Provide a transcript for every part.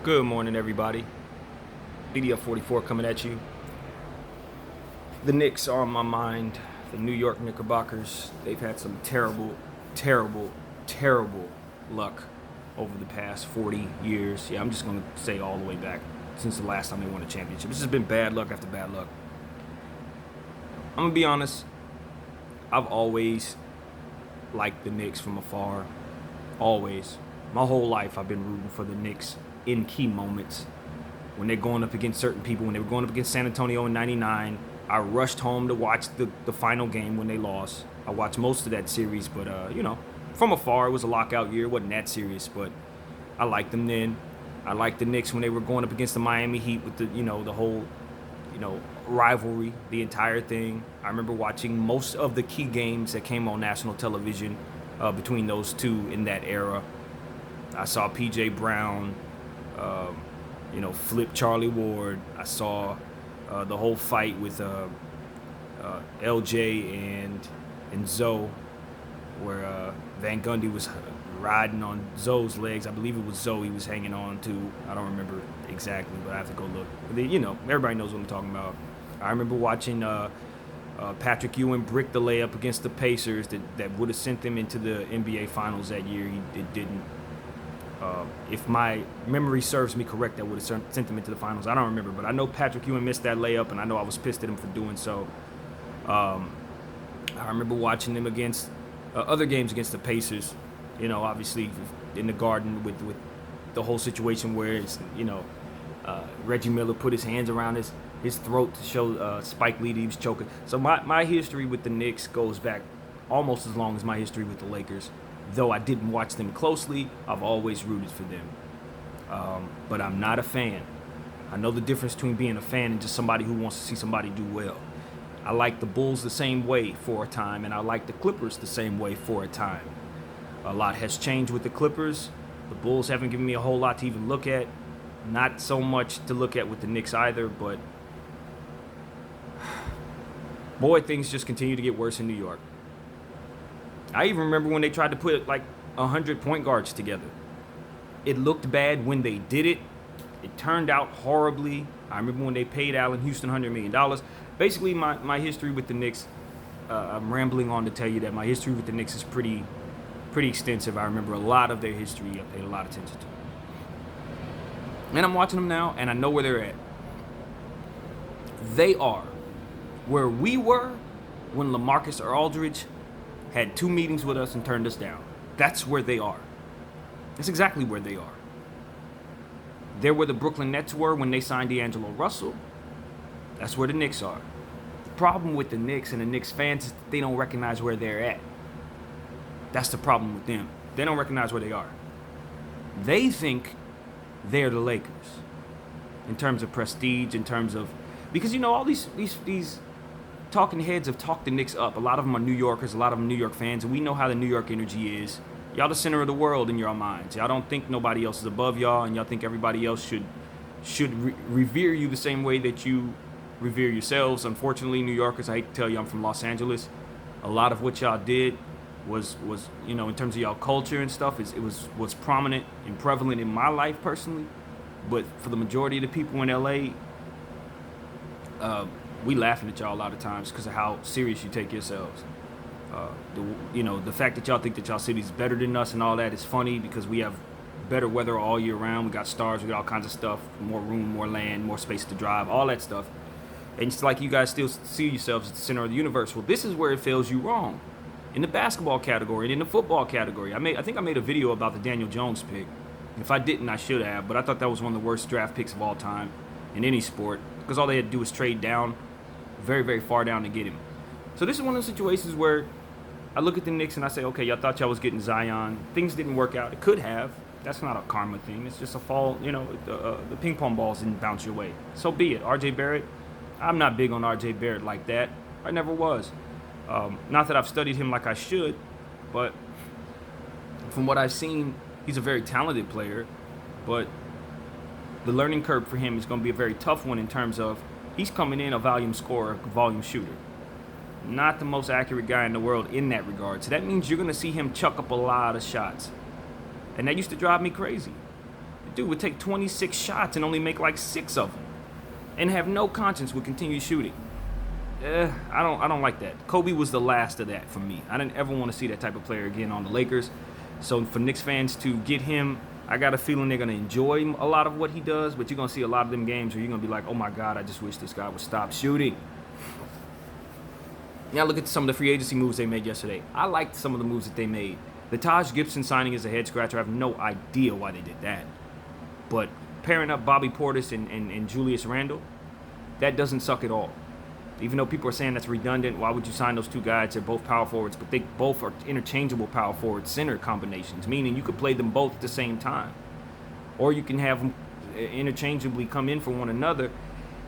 Good morning, everybody. BDF44 coming at you. The Knicks are on my mind. The New York Knickerbockers, they've had some terrible, terrible, terrible luck over the past 40 years. Yeah, I'm just going to say all the way back since the last time they won a championship. This has been bad luck after bad luck. I'm going to be honest. I've always liked the Knicks from afar. Always. My whole life I've been rooting for the Knicks in key moments. When they're going up against certain people, when they were going up against San Antonio in 99, I rushed home to watch the final game when they lost. I watched most of that series, but, from afar, it was a lockout year. It wasn't that serious, but I liked them then. I liked the Knicks when they were going up against the Miami Heat with the whole, rivalry, the entire thing. I remember watching most of the key games that came on national television between those two in that era. I saw P.J. Brown, flip Charlie Ward. I saw the whole fight with LJ and Zoe, where Van Gundy was riding on Zoe's legs. I believe it was Zoe he was hanging on to. I don't remember exactly, but I have to go look. But everybody knows what I'm talking about. I remember watching Patrick Ewing brick the layup against the Pacers that would have sent them into the NBA Finals that year. It didn't. If my memory serves me correct, that would have sent them into the finals. I don't remember, but I know Patrick Ewing missed that layup, and I know I was pissed at him for doing so. I remember watching them against other games against the Pacers. Obviously in the Garden with the whole situation where it's Reggie Miller put his hands around his throat to show Spike Lee that he was choking. So my history with the Knicks goes back almost as long as my history with the Lakers. Though I didn't watch them closely, I've always rooted for them. But I'm not a fan. I know the difference between being a fan and just somebody who wants to see somebody do well. I like the Bulls the same way for a time, and I like the Clippers the same way for a time. A lot has changed with the Clippers. The Bulls haven't given me a whole lot to even look at. Not so much to look at with the Knicks either, but boy, things just continue to get worse in New York. I even remember when they tried to put like 100 point guards together. It looked bad when they did it. It turned out horribly. I remember when they paid Allen Houston $100 million. Basically, my history with the Knicks, I'm rambling on to tell you that my history with the Knicks is pretty extensive. I remember a lot of their history. I paid a lot of attention to. And I'm watching them now, and I know where they're at. They are where we were when LaMarcus Aldridge had 2 meetings with us and turned us down. That's where they are. That's exactly where they are. They're where the Brooklyn Nets were when they signed D'Angelo Russell. That's where the Knicks are. The problem with the Knicks and the Knicks fans is that they don't recognize where they're at. That's the problem with them. They don't recognize where they are. They think they're the Lakers in terms of prestige, in terms of... Because, all these talking heads have talked the Knicks up. A lot of them are New Yorkers, a lot of them New York fans, and we know how the New York energy is. Y'all the center of the world in your minds. Y'all don't think nobody else is above y'all, and y'all think everybody else should revere you the same way that you revere yourselves. Unfortunately, New Yorkers, I hate to tell you, I'm from Los Angeles. A lot of what y'all did was in terms of y'all culture and stuff, it was prominent and prevalent in my life personally. But for the majority of the people in LA, we laughing at y'all a lot of times because of how serious you take yourselves. The fact that y'all think that y'all city's better than us and all that is funny because we have better weather all year round. We got stars, we got all kinds of stuff, more room, more land, more space to drive, all that stuff. And it's like you guys still see yourselves at the center of the universe. Well, this is where it fails you wrong. In the basketball category and in the football category. I think I made a video about the Daniel Jones pick. If I didn't, I should have, but I thought that was one of the worst draft picks of all time in any sport because all they had to do was trade down very, very far down to get him. So this is one of those situations where I look at the Knicks and I say, okay, y'all thought y'all was getting Zion. Things didn't work out. It could have. That's not a karma thing. It's just a fall, the ping pong balls didn't bounce your way. So be it. RJ Barrett, I'm not big on RJ Barrett like that. I never was. Not that I've studied him like I should, but from what I've seen, he's a very talented player, but the learning curve for him is going to be a very tough one in terms of he's coming in a volume scorer, volume shooter. Not the most accurate guy in the world in that regard. So that means you're going to see him chuck up a lot of shots. And that used to drive me crazy. dude would take 26 shots and only make like 6 of them, and have no conscience with continued shooting. I don't like that. Kobe was the last of that for me. I didn't ever want to see that type of player again on the Lakers. So for Knicks fans to get him, I got a feeling they're going to enjoy a lot of what he does, but you're going to see a lot of them games where you're going to be like, oh my God, I just wish this guy would stop shooting. Now look at some of the free agency moves they made yesterday. I liked some of the moves that they made. The Taj Gibson signing is a head scratcher. I have no idea why they did that. But pairing up Bobby Portis and Julius Randle, that doesn't suck at all. Even though people are saying that's redundant, why would you sign those two guys? They're both power forwards, but they both are interchangeable power forward center combinations, meaning you could play them both at the same time. Or you can have them interchangeably come in for one another,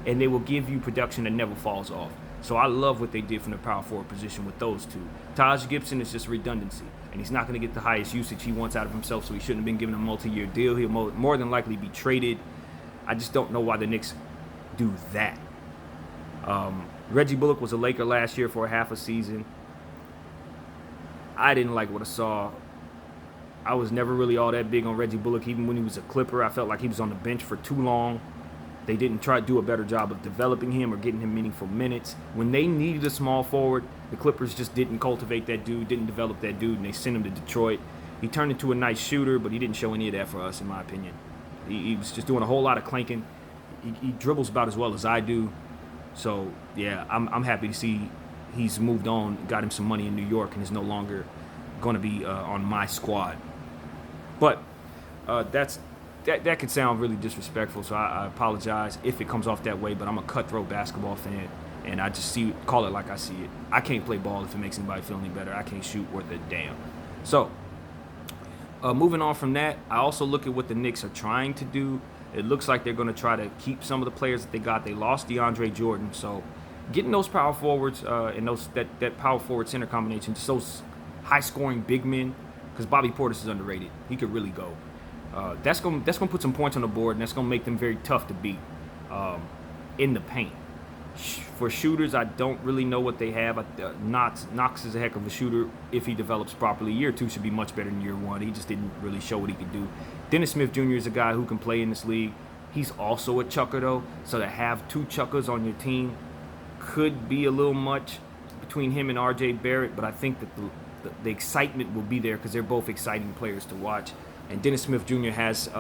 and they will give you production that never falls off. So I love what they did from the power forward position with those two. Taj Gibson is just redundancy, and he's not going to get the highest usage he wants out of himself, so he shouldn't have been given a multi-year deal. He'll more than likely be traded. I just don't know why the Knicks do that. Reggie Bullock was a Laker last year for a half a season. I didn't like what I saw. I was never really all that big on Reggie Bullock. Even when he was a Clipper, I felt like he was on the bench for too long. They didn't try to do a better job of developing him or getting him meaningful minutes. When they needed a small forward, the Clippers just didn't cultivate that dude, didn't develop that dude, and they sent him to Detroit. He turned into a nice shooter, but he didn't show any of that for us, in my opinion. He was just doing a whole lot of clanking. He dribbles about as well as I do. So, yeah, I'm happy to see he's moved on, got him some money in New York, and is no longer going to be on my squad. But that could sound really disrespectful, so I apologize if it comes off that way, but I'm a cutthroat basketball fan, and I just call it like I see it. I can't play ball if it makes anybody feel any better. I can't shoot worth a damn. So, moving on from that, I also look at what the Knicks are trying to do. It looks like they're going to try to keep some of the players that they got. They lost DeAndre Jordan, so getting those power forwards and that power forward center combination, just those high-scoring big men, because Bobby Portis is underrated. He could really go. That's gonna put some points on the board, and that's gonna make them very tough to beat in the paint. For shooters, I don't really know what they have. Knox is a heck of a shooter if he develops properly. Year 2 should be much better than year 1. He just didn't really show what he could do. Dennis Smith Jr. is a guy who can play in this league. He's also a chucker, though, so to have 2 chuckers on your team could be a little much between him and R.J. Barrett, but I think that the excitement will be there because they're both exciting players to watch. And Dennis Smith Jr. has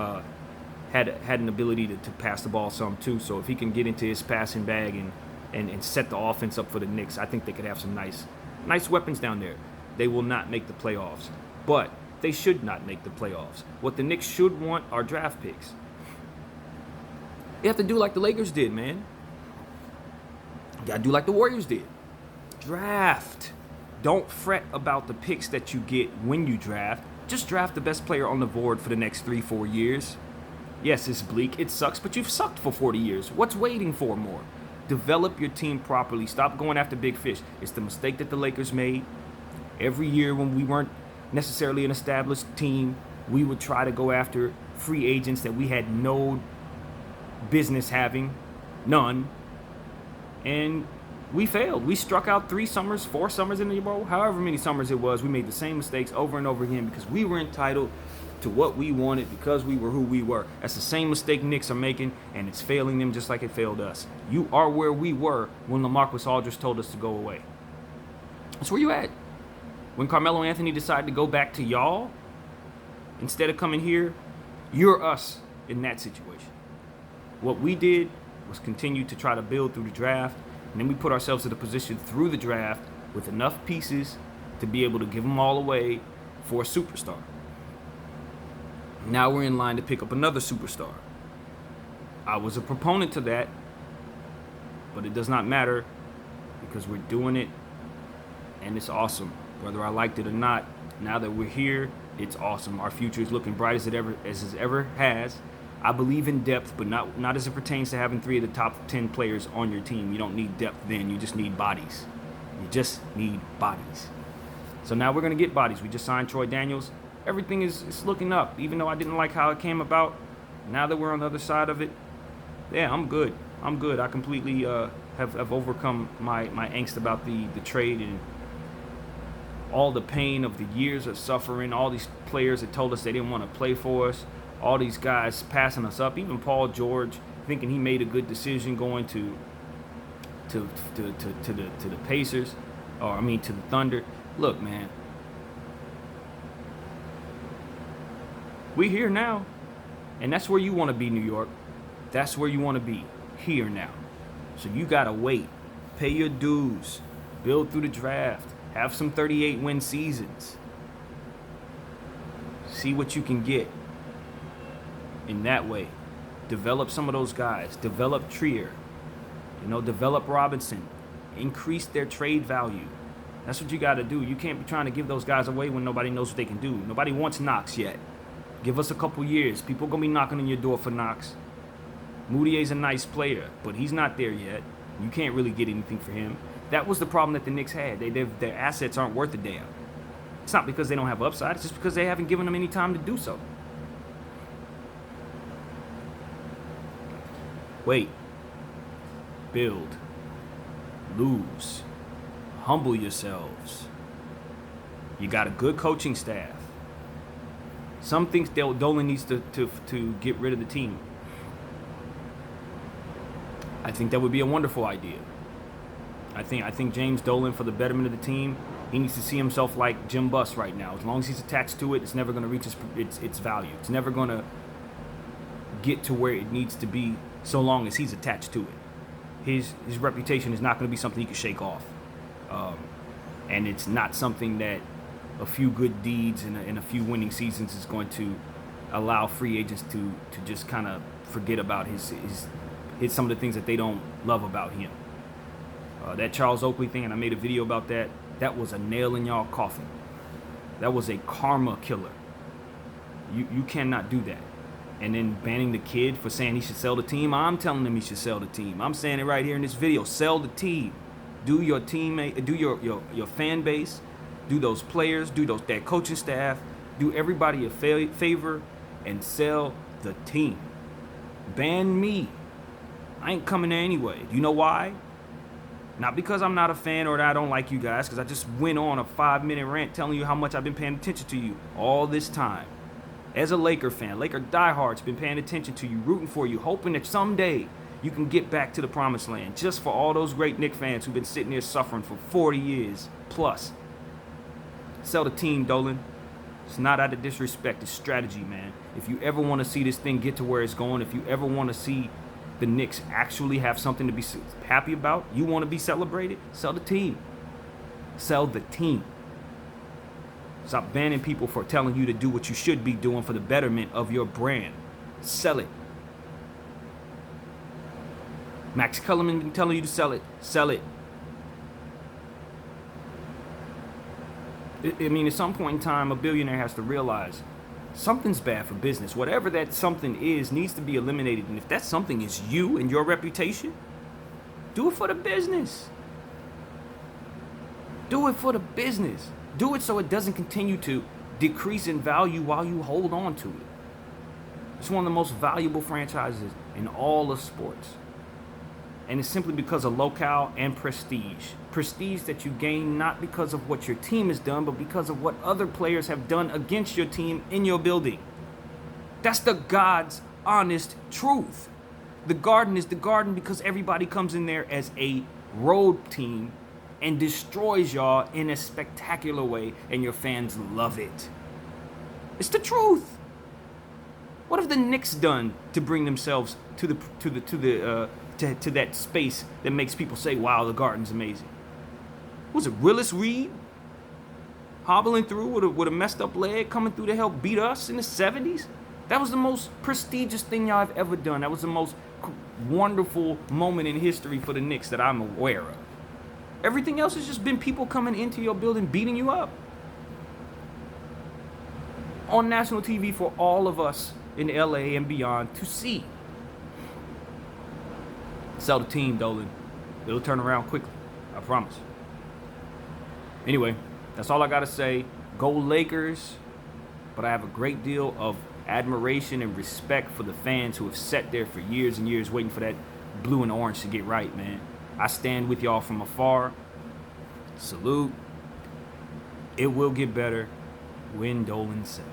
had an ability to pass the ball some too. So if he can get into his passing bag and set the offense up for the Knicks, I think they could have some nice weapons down there. They will not make the playoffs, but they should not make the playoffs. What the Knicks should want are draft picks. You have to do like the Lakers did, man. You got to do like the Warriors did. Draft. Don't fret about the picks that you get when you draft. Just draft the best player on the board for the next 3-4 years. Yes, it's bleak, it sucks, but you've sucked for 40 years. What's waiting for more? Develop your team properly. Stop going after big fish. It's the mistake that the Lakers made. Every year when we weren't necessarily an established team, we would try to go after free agents that we had no business having, none, and we failed. We struck out 4 summers in a row, however many summers it was. We made the same mistakes over and over again because we were entitled to what we wanted because we were who we were. That's the same mistake Knicks are making, and it's failing them just like it failed us. You are where we were when LaMarcus Aldridge told us to go away. That's where you at. When Carmelo Anthony decided to go back to y'all, instead of coming here, you're us in that situation. What we did was continue to try to build through the draft, and then we put ourselves in a position through the draft with enough pieces to be able to give them all away for a superstar. Now we're in line to pick up another superstar. I was a proponent to that, but it does not matter because we're doing it, and it's awesome. Whether I liked it or not, now that we're here, it's awesome. Our future is looking bright as it ever has. I believe in depth, but not as it pertains to having 3 of the top 10 players on your team. You don't need depth then. You just need bodies. You just need bodies. So now we're going to get bodies. We just signed Troy Daniels. Everything is looking up, even though I didn't like how it came about. Now that we're on the other side of it, yeah, I'm good. I completely have overcome my angst about the trade and all the pain of the years of suffering, all these players that told us they didn't want to play for us, all these guys passing us up. Even Paul George thinking he made a good decision going to the Pacers, or I mean to the Thunder. Look, man, we here now, and that's where you want to be, New York. That's where you want to be, here now. So you gotta wait, pay your dues, build through the draft, have some 38-win seasons, see what you can get. In that way, develop some of those guys, develop Trier, develop Robinson, increase their trade value. That's what you got to do. You can't be trying to give those guys away when nobody knows what they can do. Nobody wants Knox yet. Give us a couple years. People going to be knocking on your door for Knox. Moutier's a nice player, but he's not there yet. You can't really get anything for him. That was the problem that the Knicks had. Their assets aren't worth a damn. It's not because they don't have upside. It's just because they haven't given them any time to do so. Wait. Build. Lose. Humble yourselves. You got a good coaching staff. Some things Dolan needs to get rid of the team. I think that would be a wonderful idea. I think James Dolan, for the betterment of the team, he needs to see himself like Jim Buss right now. As long as he's attached to it, it's never going to reach its value. It's never going to get to where it needs to be so long as he's attached to it. His reputation is not going to be something he can shake off. And it's not something that a few good deeds and a few winning seasons is going to allow free agents to just kind of forget about his some of the things that they don't love about him. That Charles Oakley thing, and I made a video about that, that was a nail in y'all coffin. That was a karma killer. You cannot do that. And then banning the kid for saying he should sell the team. I'm telling him he should sell the team. I'm saying it right here in this video. Sell the team. Do your teammate, do your fan base, do those players, do that coaching staff, do everybody a favor, and sell the team. Ban me. I ain't coming there anyway. You know why? Not because I'm not a fan or that I don't like you guys, because I just went on a 5-minute rant telling you how much I've been paying attention to you all this time. As a Laker fan, Laker diehard's been paying attention to you, rooting for you, hoping that someday you can get back to the promised land. Just for all those great Knicks fans who've been sitting there suffering for 40 years plus. Sell the team, Dolan. It's not out of disrespect. It's strategy, man. If you ever want to see this thing get to where it's going, if you ever want to see the Knicks actually have something to be happy about, you want to be celebrated, sell the team. Sell the team. Stop banning people for telling you to do what you should be doing for the betterment of your brand. Sell it. Max Kellerman been telling you to sell it. Sell it. I mean, at some point in time, a billionaire has to realize something's bad for business. Whatever that something is needs to be eliminated. And if that something is you and your reputation, do it for the business. Do it for the business. Do it so it doesn't continue to decrease in value while you hold on to it. It's one of the most valuable franchises in all of sports. And it's simply because of locale and prestige. Prestige that you gain not because of what your team has done, but because of what other players have done against your team in your building. That's the God's honest truth. The Garden is the Garden because everybody comes in there as a road team and destroys y'all in a spectacular way, and your fans love it. It's the truth. What have the Knicks done to bring themselves to that space that makes people say, wow, the Garden's amazing? Was it Willis Reed hobbling through with a messed up leg coming through to help beat us in the 70s? That was the most prestigious thing y'all have ever done. That was the most wonderful moment in history for the Knicks that I'm aware of. Everything else has just been people coming into your building beating you up on national TV for all of us in LA and beyond to see. Sell the team, Dolan. It'll turn around quickly. I promise. Anyway, that's all I got to say. Go Lakers. But I have a great deal of admiration and respect for the fans who have sat there for years and years waiting for that blue and orange to get right, man. I stand with y'all from afar. Salute. It will get better when Dolan says.